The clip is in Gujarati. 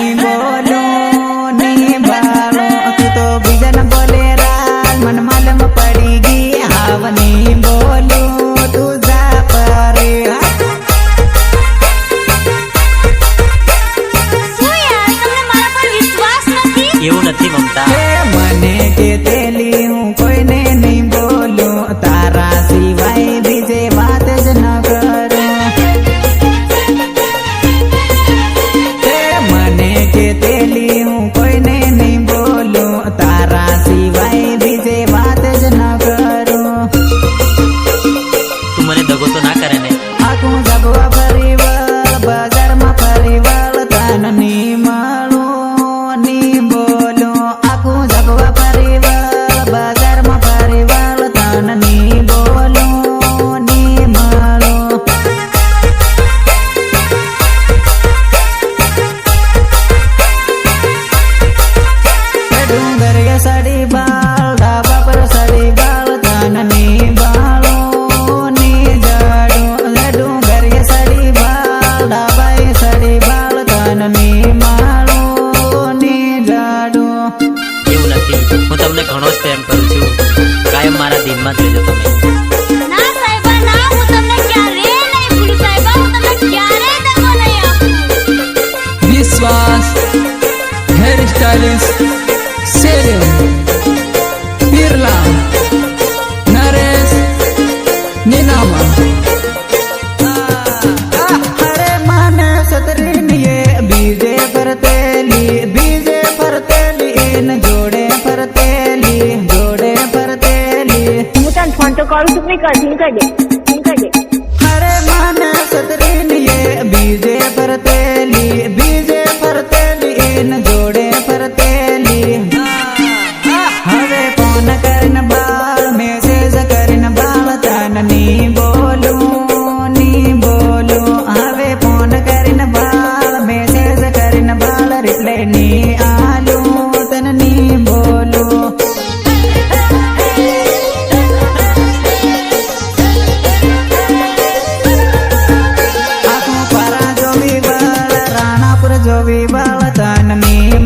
नहीं बोलो नहीं बालो तू तो बीजन बोले राल मन मालूम पड़ेगी हाव नहीं बोलो तू जा परे એવું નથી મમતા મને કે તેલી હું કોઈને નહીં બોલું તારા સિવાય બીજે વાત જ ન કરું મને કે તેલી હું કોઈને નહીં બોલું તારા સિવાય બીજે વાત જ ન કરું તું મને દગો તો ના કરે ને આખું જગવા ફરી વળ બજારમાં ફરી વળ તન ની મળું ની બોલું આખું જગવા ફરી વળ બજારમાં ફરી વળ તન ની બોલું ની મળું ડુંગર સડી બાળ ધાબા પર સડી બાળ તન ની બાળો ની જાડું ડુંગર સડી બાળ ધાબા સડી બાળ તન ની માળો ની જાડું એવું નથી હું તમને ઘણો જ પ્રેમ કરું છું કાયમ મારા દિલમાં જ રહેજો તમે ના સાહેબા ના હું તમને ક્યારેય નહીં ભૂલું સાહેબા હું તમને ક્યારેય દગો નહીં આપું विश्वास हेयर स्टाइलिस्ट सेलिम बिरला नरेश नीनामा अरे माने सतरीन ये बीजे फरतेली इन जोड़े फरतेली હું તને ફોન તો કરું છું નહીં કરતી નહીં કરી દે अरे माने सतरीन ये बीजे फरतेली इन जोड़े फरतेली હવે ફોન કરીને બાળ મેસેજ કરીને બાળ તન ની બોલું હવે ફોન કરીને બાળ મેસેજ કરીને બાળ રિપ્લે ની આલું તન ની બોલું આખું પરા જોવી બાળ રાણાપુર જોવી બાળ તન ની